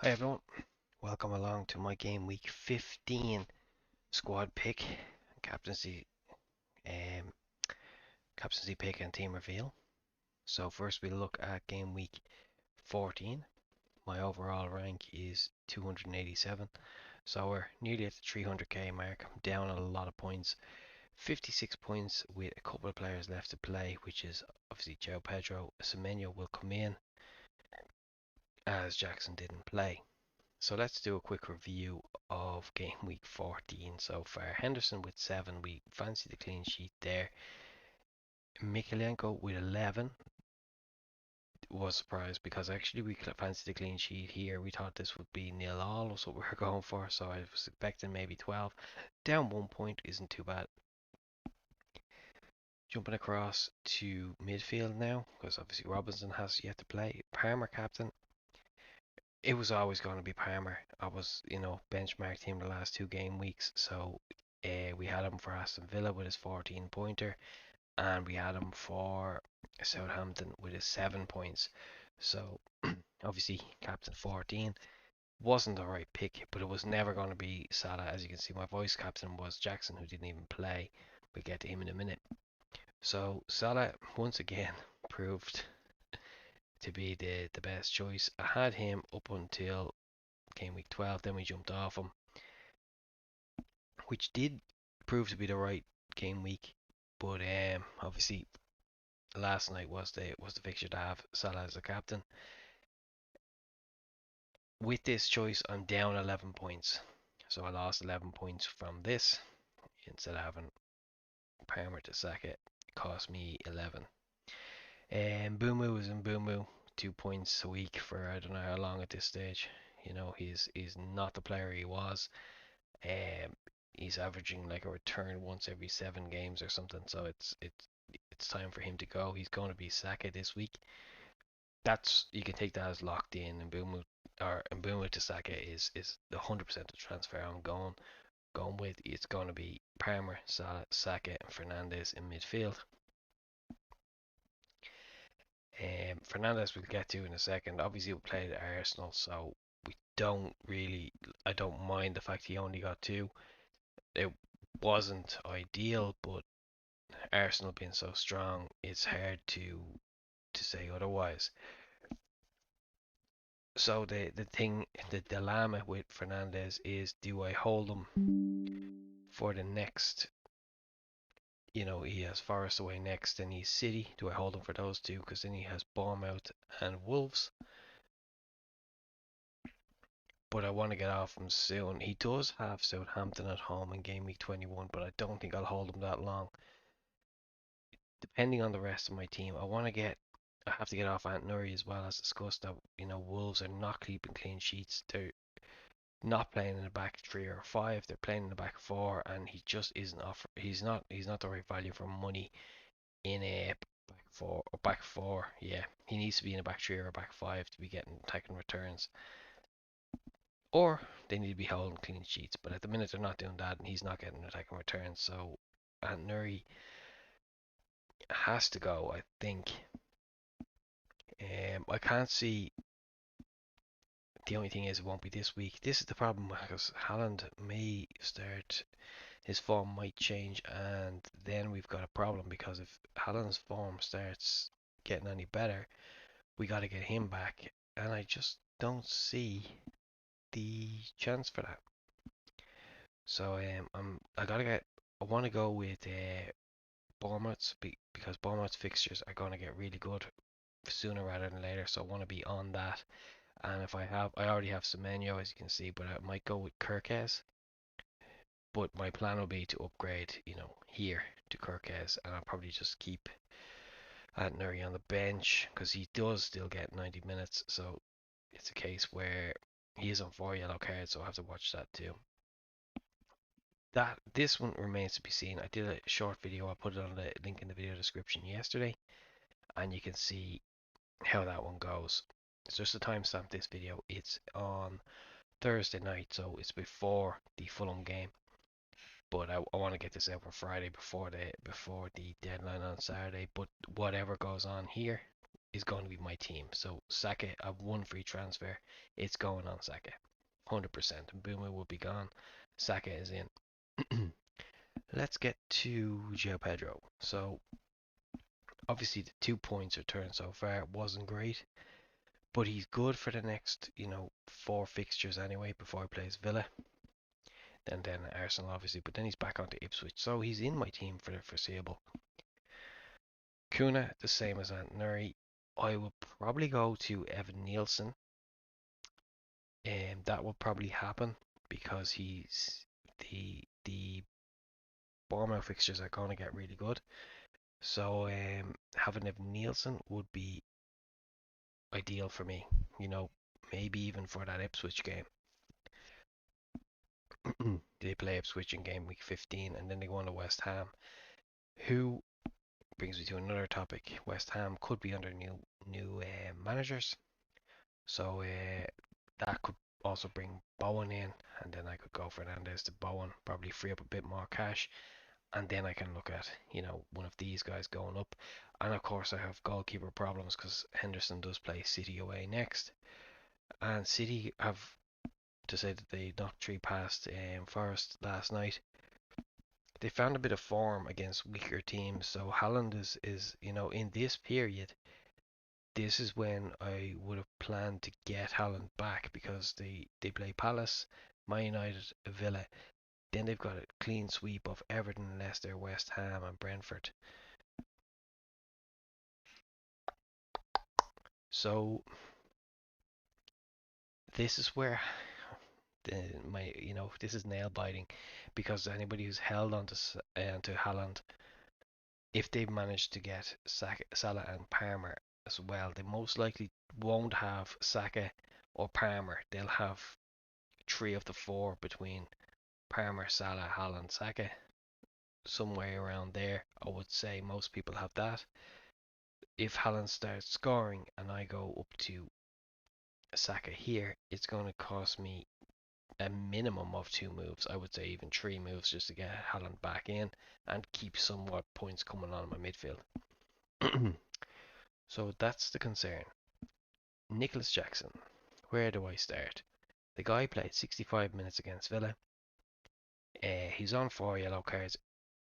Hi everyone, welcome along to my game week 15 squad pick, captaincy, um, captaincy pick and team reveal. So first we look at game week 14. My overall rank is 287, so we're nearly at the 300k mark. I'm down a lot of points, 56 points with a couple of players left to play, which is obviously Joe Pedro. Semenyo will come in as Jackson didn't play. So let's do a quick review of game week 14 so far. Henderson with 7, we fancy the clean sheet there. Mikalenko with 11 was surprised because actually we fancied the clean sheet here. We thought this would be nil all, was what we were going for, so I was expecting maybe 12. Down 1 point isn't too bad. Jumping across to midfield now because obviously Robinson has yet to play. Palmer captain. It was always going to be Palmer. I was, benchmarked him the last 2 game weeks. So we had him for Aston Villa with his 14 pointer, and we had him for Southampton with his 7 points. So obviously, captain 14 wasn't the right pick, but it was never going to be Salah. As you can see, my vice captain was Jackson, who didn't even play. We'll get to him in a minute. So Salah once again proved to be the best choice. I had him up until game week 12, then we jumped off him, which did prove to be the right game week. But obviously last night was the fixture to have Salah as a captain. With this choice, I'm down 11 points, so I lost 11 points from this. Instead of having Palmer to sack it, cost me 11. And Boomoo is in Boomoo, 2 points a week for I don't know how long at this stage. He's not the player he was. Um, he's averaging like a return once every 7 games or something. So it's time for him to go. He's going to be Saka this week. That's you can take that as locked in. And Mbumu to Saka is 100% the transfer I'm going with. It's going to be Palmer, Saka, and Fernandez in midfield. Fernandez we'll get to in a second. Obviously, we played Arsenal, so we don't really. I don't mind the fact he only got two. It wasn't ideal, but Arsenal being so strong, it's hard to say otherwise. So the dilemma with Fernandez is: do I hold him for the next? He has Forest away next, and he's City. Do I hold him for those two? Because then he has Bournemouth and Wolves. But I want to get off him soon. He does have Southampton at home in game week 21, but I don't think I'll hold him that long. Depending on the rest of my team, I have to get off Ant Nuri as well as discussed that Wolves are not keeping clean sheets. They're not playing in the back three or five. They're playing in the back four, and he just isn't offer. He's not the right value for money in a back four. Yeah, he needs to be in a back three or a back five to be getting attacking returns, or they need to be holding clean sheets. But at the minute they're not doing that, and he's not getting attacking returns. So Ant Nuri has to go, I think. I can't see. The only thing is, it won't be this week. This is the problem because Haaland may start, his form might change, and then we've got a problem because if Haaland's form starts getting any better, we got to get him back, and I just don't see the chance for that. So I want to go with Bournemouth because Bournemouth's fixtures are going to get really good sooner rather than later. So I want to be on that. And if I already have Semenyo as you can see, but I might go with Kirkes. But my plan will be to upgrade, here to Kirkes, and I'll probably just keep Nuri on the bench because he does still get 90 minutes. So it's a case where he is on 4 yellow cards, so I have to watch that too. This one remains to be seen. I did a short video. I put it on the link in the video description yesterday, and you can see how that one goes. It's just a timestamp this video. It's on Thursday night, so it's before the Fulham game. But I want to get this out for Friday before the deadline on Saturday. But whatever goes on here, is going to be my team. So Saka, I've one free transfer. It's going on Saka, 100%. And Boomer will be gone. Saka is in. Let's get to Joe Pedro. So obviously the 2 points return so far wasn't great, but he's good for the next, four fixtures anyway before he plays Villa. Then Arsenal obviously, but then he's back onto Ipswich, so he's in my team for the foreseeable. Kuna, the same as Ant'Nuri. I will probably go to Evan Nielsen, and that will probably happen because he's the Bournemouth fixtures are going to get really good. So having Evan Nielsen would be ideal for me. You know, maybe even for that Ipswich game. They play Ipswich in game week 15, and then they go on to West Ham, who brings me to another topic. West Ham could be under new managers, so that could also bring Bowen in, and then I could go Fernandez to Bowen, probably free up a bit more cash, and then I can look at one of these guys going up. And of course, I have goalkeeper problems because Henderson does play City away next, and City have to say that they knocked three past Forest last night. They found a bit of form against weaker teams. So Haaland is in this period, this is when I would have planned to get Haaland back because they play Palace, Man United, Villa. Then they've got a clean sweep of Everton, Leicester, West Ham, and Brentford. So this is where this is nail biting because anybody who's held on to Haaland, if they've managed to get Salah and Palmer as well, they most likely won't have Saka or Palmer. They'll have three of the four between Palmer, Salah, Haaland, Saka, somewhere around there. I would say most people have that. If Haaland starts scoring and I go up to Saka here, it's going to cost me a minimum of two moves. I would say even three moves just to get Haaland back in and keep somewhat points coming on my midfield. So that's the concern. Nicholas Jackson. Where do I start? The guy played 65 minutes against Villa. He's on 4 yellow cards.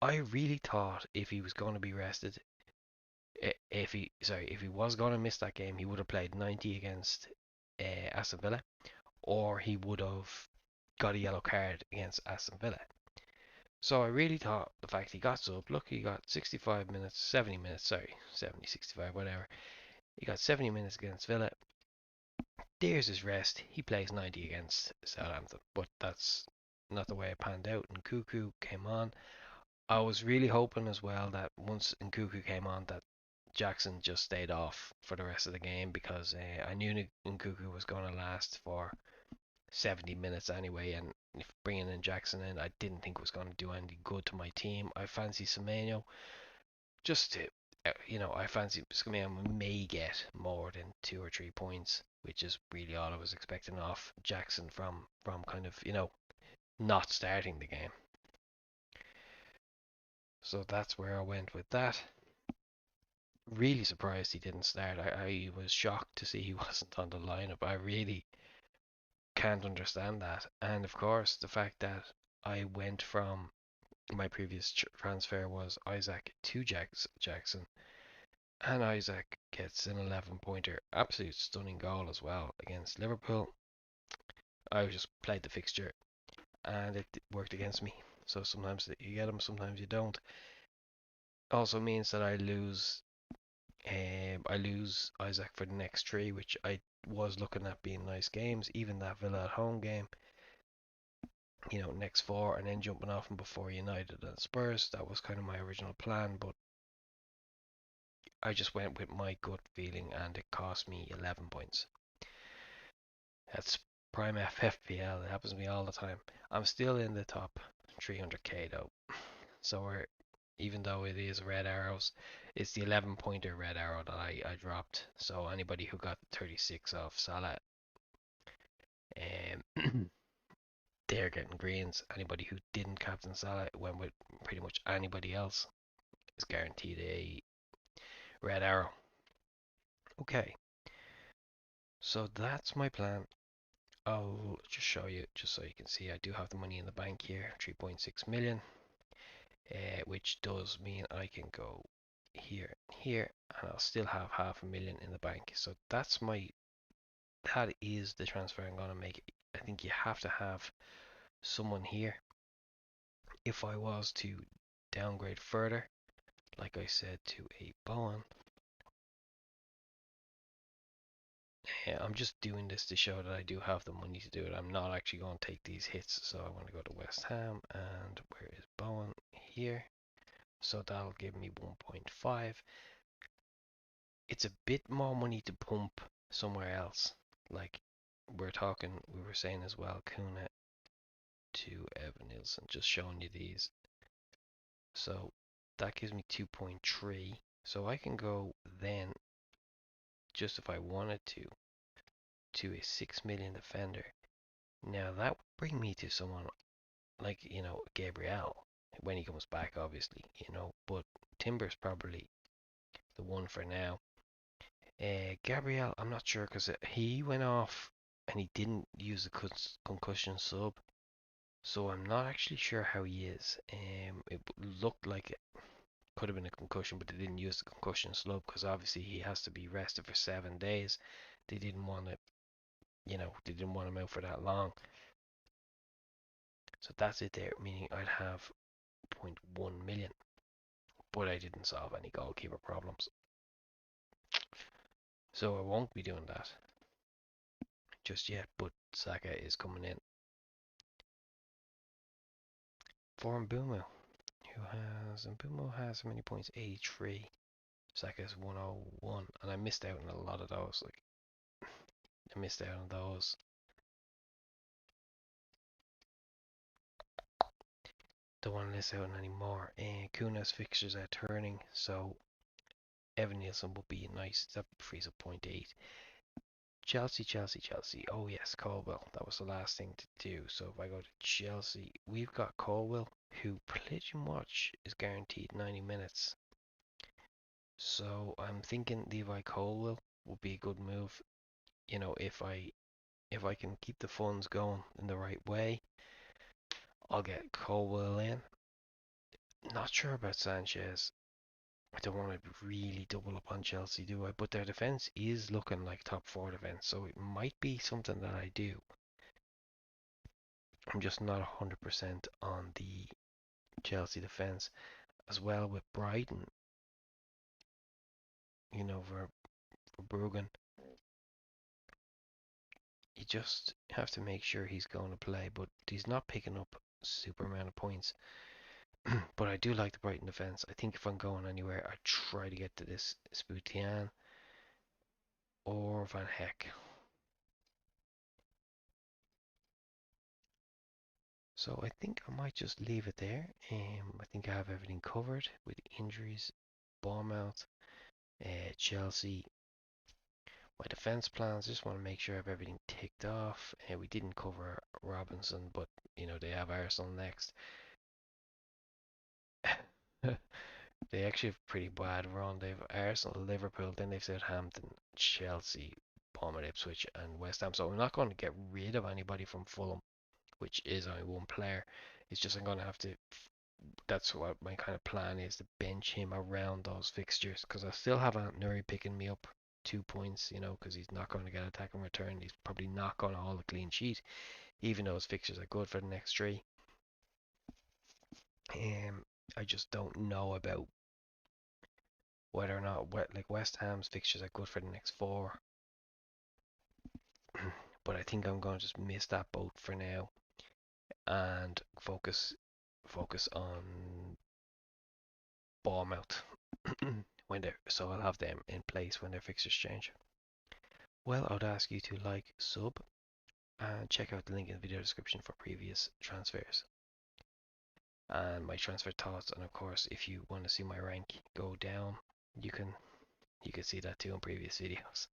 I really thought if he was going to be rested, if he was going to miss that game, he would have played 90 against Aston Villa, or he would have got a yellow card against Aston Villa. So I really thought the fact he got subbed, look, he got 65 minutes, 70 minutes, 70, 65, whatever. He got 70 minutes against Villa. There's his rest. He plays 90 against Southampton, but that's not the way it panned out. And Nkunku came on. I was really hoping as well that once Nkunku came on, that Jackson just stayed off for the rest of the game because I knew Nkunku was going to last for 70 minutes anyway, and if bringing in Jackson in, I didn't think was going to do any good to my team. I fancy Semenyo just to, I fancy Semenyo may get more than 2 or 3 points, which is really all I was expecting off Jackson from kind of not starting the game. So that's where I went with that. Really surprised he didn't start. I was shocked to see he wasn't on the lineup. I really can't understand that. And of course, the fact that I went from my previous transfer was Isaac to Jackson, and Isaac gets an 11-pointer. Absolute stunning goal as well against Liverpool. I just played the fixture and it worked against me. So sometimes you get them, sometimes you don't. Also means that I lose Isaac for the next three, which I was looking at being nice games. Even that Villa at home game, next four, and then jumping off them before United and Spurs. That was kind of my original plan, but I just went with my gut feeling, and it cost me 11 points. That's prime FPL. It happens to me all the time. I'm still in the top 300k though, so even though it is red arrows, it's the 11-pointer red arrow that I dropped. So anybody who got 36 off Salah, they're getting greens. Anybody who didn't captain Salah went with pretty much anybody else is guaranteed a red arrow. Okay, so that's my plan. I'll just show you, just so you can see, I do have the money in the bank here, 3.6 million, which does mean I can go here, here, and I'll still have half a million in the bank. So that is the transfer I'm gonna make. I think you have to have someone here. If I was to downgrade further, like I said, to a Bowen, I'm just doing this to show that I do have the money to do it. I'm not actually going to take these hits, so I want to go to West Ham, and where is Bowen? Here. So that'll give me 1.5. It's a bit more money to pump somewhere else. Like we were saying as well, Kuna to Evan Nielsen, just showing you these. So that gives me 2.3. So I can go then, just if I wanted to a 6 million defender. Now that would bring me to someone like, Gabriel when he comes back, obviously. But Timber's probably the one for now. Gabriel, I'm not sure because he went off and he didn't use the concussion sub, so I'm not actually sure how he is. It looked like it could have been a concussion, but they didn't use the concussion sub because obviously he has to be rested for 7 days. They didn't want to, they didn't want him out for that long. So that's it there, meaning I'd have zero point 0.1 million, but I didn't solve any goalkeeper problems. So I won't be doing that just yet, but Saka is coming in for Mbumo, Mbumo has how many points? 83. Saka's 101, and I missed out on a lot of those. Like, I missed out on those. Don't want to miss out on any more. And Kuna's fixtures are turning, so Evan Nielsen will be nice. That frees up 0.8. Chelsea, Chelsea, Chelsea. Oh yes, Colwell. That was the last thing to do. So if I go to Chelsea, we've got Colwell, who pretty much is guaranteed 90 minutes. So I'm thinking Levi Colwell will be a good move. If I can keep the funds going in the right way, I'll get Colwell in. Not sure about Sanchez. I don't want to really double up on Chelsea, do I? But their defense is looking like top four defense, so it might be something that I do. I'm just not 100% on the Chelsea defense. As well with Brighton, for Bruggen, you just have to make sure he's going to play, but he's not picking up super amount of points. But I do like the Brighton defense. I think if I'm going anywhere, I try to get to this Sputian or Van Heck. So I think I might just leave it there. I think I have everything covered with injuries, Bournemouth, Chelsea. My defense plans, just want to make sure I have everything ticked off. We didn't cover Robinson, but they have Arsenal next. They actually have a pretty bad run. They've Arsenal, Liverpool, then they've Southampton, Chelsea, Bournemouth, Ipswich, and West Ham. So I'm not going to get rid of anybody from Fulham, which is only one player. It's just I'm going to have to. That's what my kind of plan is, to bench him around those fixtures, because I still have Ant Nuri picking me up 2 points, because he's not going to get attack and return. He's probably not going to hold a clean sheet, even though his fixtures are good for the next three. I just don't know about whether or not like West Ham's fixtures are good for the next four. But I think I'm going to just miss that boat for now and focus on Bournemouth so I'll have them in place when their fixtures change. Well, I would ask you to like, sub, and check out the link in the video description for previous transfers and my transfer thoughts. And of course, if you want to see my rank go down, you can see that too in previous videos.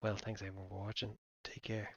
Well, thanks everyone for watching. Take care.